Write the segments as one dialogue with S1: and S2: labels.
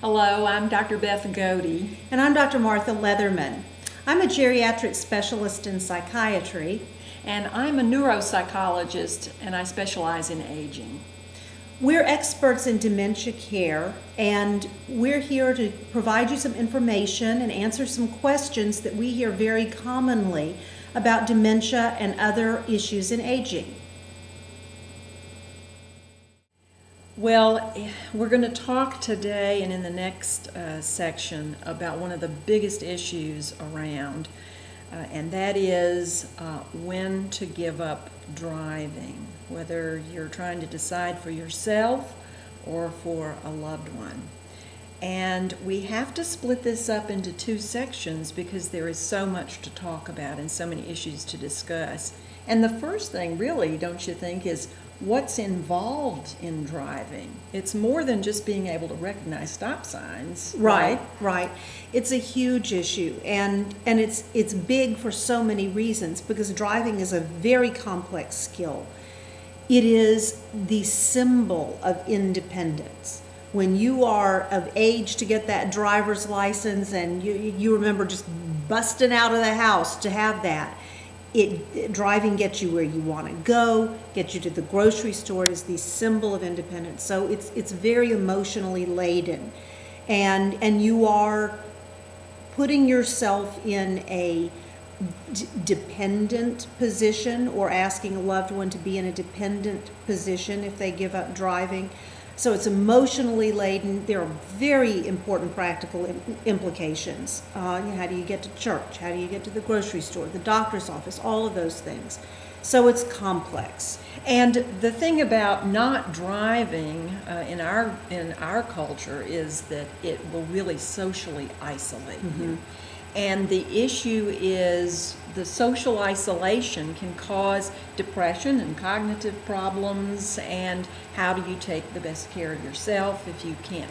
S1: Hello, I'm Dr. Beth Godey.
S2: And I'm Dr. Martha Leatherman. I'm a geriatric specialist in psychiatry.
S1: And I'm a neuropsychologist, and I specialize in aging.
S2: We're experts in dementia care, and we're here to provide you some information and answer some questions that we hear very commonly about dementia and other issues in aging.
S1: Well, we're going to talk today and in the next section about one of the biggest issues around, and that is when to give up driving, whether you're trying to decide for yourself or for a loved one. And we have to split this up into two sections because there is so much to talk about and so many issues to discuss. And the first thing, really, don't you think, is what's involved in driving. It's more than just being able to recognize stop signs.
S2: Right. It's a huge issue, and it's big for so many reasons because driving is a very complex skill. It is the symbol of independence. When you are of age to get that driver's license and you remember just busting out of the house to have that, driving gets you where you want to go, gets you to the grocery store. It is the symbol of independence. So it's very emotionally laden, and you are putting yourself in a dependent position or asking a loved one to be in a dependent position if they give up driving. So it's emotionally laden. There are very important practical implications. How do you get to church? How do you get to the grocery store, the doctor's office, all of those things. So it's complex.
S1: And the thing about not driving in our culture is that it will really socially isolate you. And the issue is the social isolation can cause depression and cognitive problems, and how do you take the best care of yourself if you can't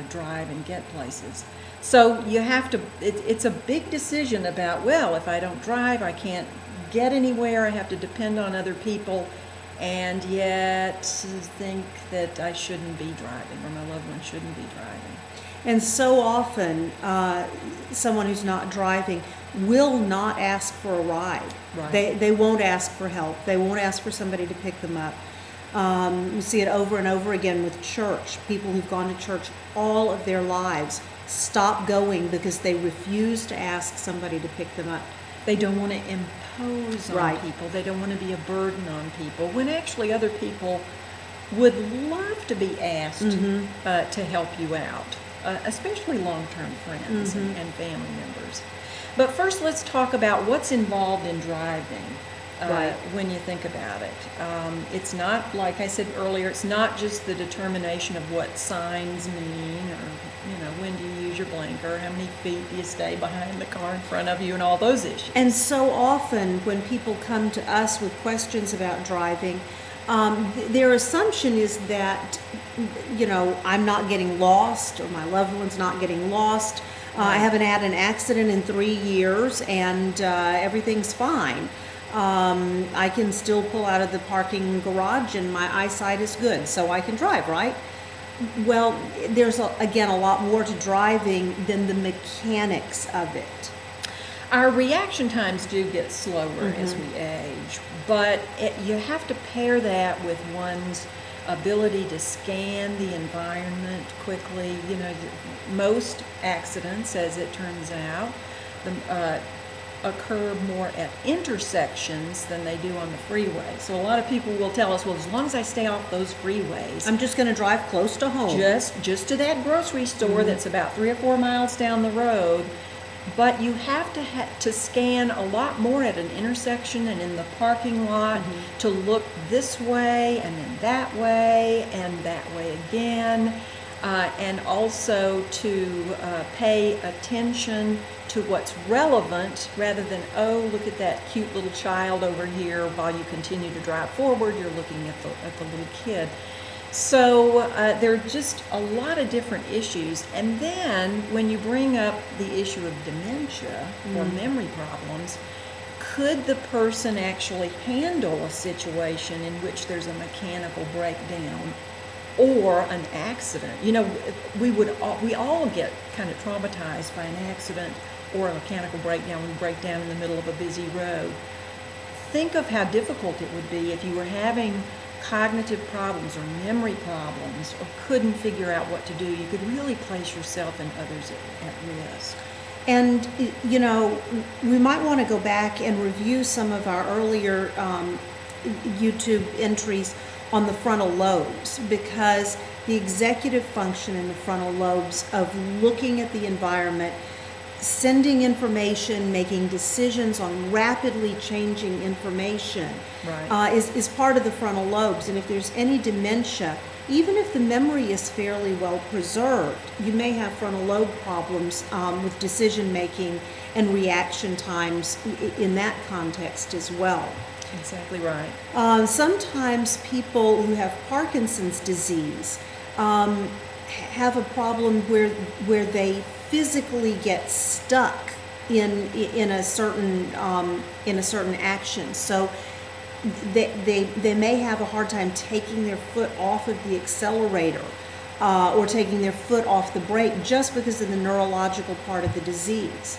S1: drive and get places? So you have to, it's a big decision about, well, if I don't drive, I can't get anywhere, I have to depend on other people, and yet think that I shouldn't be driving or my loved one shouldn't be driving.
S2: And so often, someone who's not driving will not ask for a ride.
S1: Right.
S2: They won't ask for help. They won't ask for somebody to pick them up. You see it over and over again with church. People who've gone to church all of their lives stop going because they refuse to ask somebody to pick them up.
S1: They don't want to impose on people. They don't want to be a burden on people, when actually other people would love to be asked to help you out. Especially long-term friends and family members. But first, let's talk about what's involved in driving when you think about it. It's not, like I said earlier, it's not just the determination of what signs mean, or when do you use your blinker, how many feet do you stay behind the car in front of you, and all those issues.
S2: And so often when people come to us with questions about driving, their assumption is that, I'm not getting lost, or my loved one's not getting lost. I haven't had an accident in 3 years, and everything's fine. I can still pull out of the parking garage, and my eyesight is good, so I can drive, right? Well, there's, again, a lot more to driving than the mechanics of it.
S1: Our reaction times do get slower as we age, but you have to pair that with one's ability to scan the environment quickly. Most accidents, as it turns out, occur more at intersections than they do on the freeway. So a lot of people will tell us, well, as long as I stay off those freeways,
S2: I'm just going to drive close to home.
S1: Just to that grocery store that's about 3 or 4 miles down the road. But you have to scan a lot more at an intersection and in the parking lot to look this way and then that way and that way again, and also to pay attention to what's relevant rather than, oh, look at that cute little child over here. While you continue to drive forward, you're looking at the little kid. So there are just a lot of different issues. And then when you bring up the issue of dementia or memory problems, could the person actually handle a situation in which there's a mechanical breakdown or an accident. We all get kind of traumatized by an accident or a mechanical breakdown. We break down in the middle of a busy road. Think of how difficult it would be if you were having cognitive problems or memory problems or couldn't figure out what to do. You could really place yourself and others at risk.
S2: And, we might want to go back and review some of our earlier YouTube entries on the frontal lobes, because the executive function in the frontal lobes of looking at the environment, sending information, making decisions on rapidly changing information,
S1: Right.
S2: is part of the frontal lobes. And if there's any dementia, even if the memory is fairly well preserved, you may have frontal lobe problems with decision making and reaction times in that context as well.
S1: Exactly right.
S2: Sometimes people who have Parkinson's disease have a problem where they physically get stuck in a certain action. So they may have a hard time taking their foot off of the accelerator or taking their foot off the brake just because of the neurological part of the disease.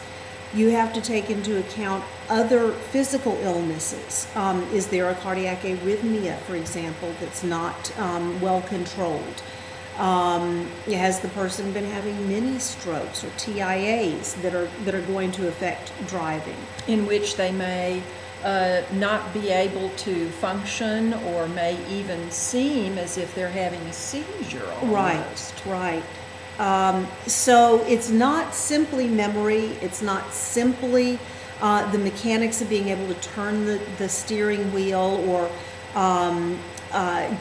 S2: You have to take into account other physical illnesses. Is there a cardiac arrhythmia, for example, that's not well controlled? Has the person been having mini strokes or TIAs that are going to affect driving?
S1: In which they may not be able to function or may even seem as if they're having a seizure almost.
S2: Right. So it's not simply memory. It's not simply the mechanics of being able to turn the steering wheel or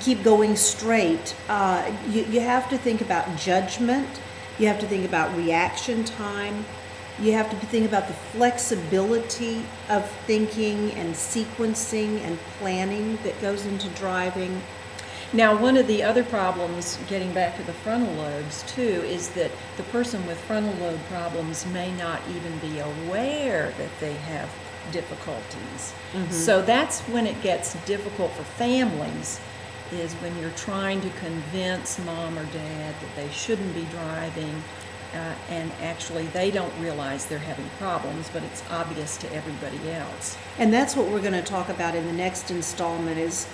S2: keep going straight. You have to think about judgment. You have to think about reaction time. You have to think about the flexibility of thinking and sequencing and planning that goes into driving.
S1: Now, one of the other problems, getting back to the frontal lobes too, is that the person with frontal lobe problems may not even be aware that they have difficulties. So that's when it gets difficult for families, is when you're trying to convince mom or dad that they shouldn't be driving, and actually they don't realize they're having problems, but it's obvious to everybody else.
S2: And that's what we're going to talk about in the next installment is,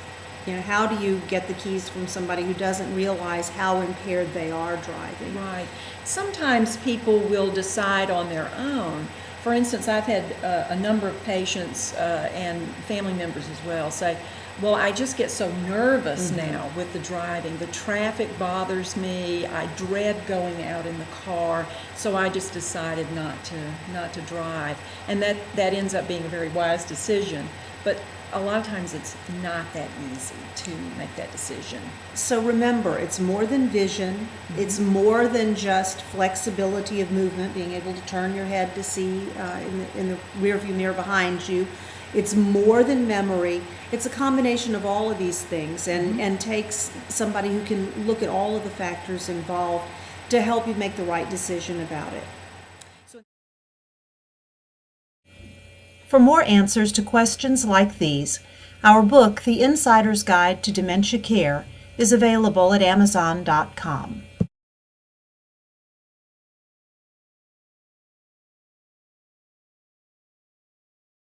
S2: how do you get the keys from somebody who doesn't realize how impaired they are driving?
S1: Right. Sometimes people will decide on their own. For instance, I've had a number of patients and family members as well say, well, I just get so nervous now with the driving. The traffic bothers me. I dread going out in the car, so I just decided not to drive. And that ends up being a very wise decision. But a lot of times it's not that easy to make that decision.
S2: So remember, it's more than vision. It's more than just flexibility of movement, being able to turn your head to see in the rearview mirror behind you. It's more than memory. It's a combination of all of these things and takes somebody who can look at all of the factors involved to help you make the right decision about it. For more answers to questions like these, our book, The Insider's Guide to Dementia Care, is available at Amazon.com.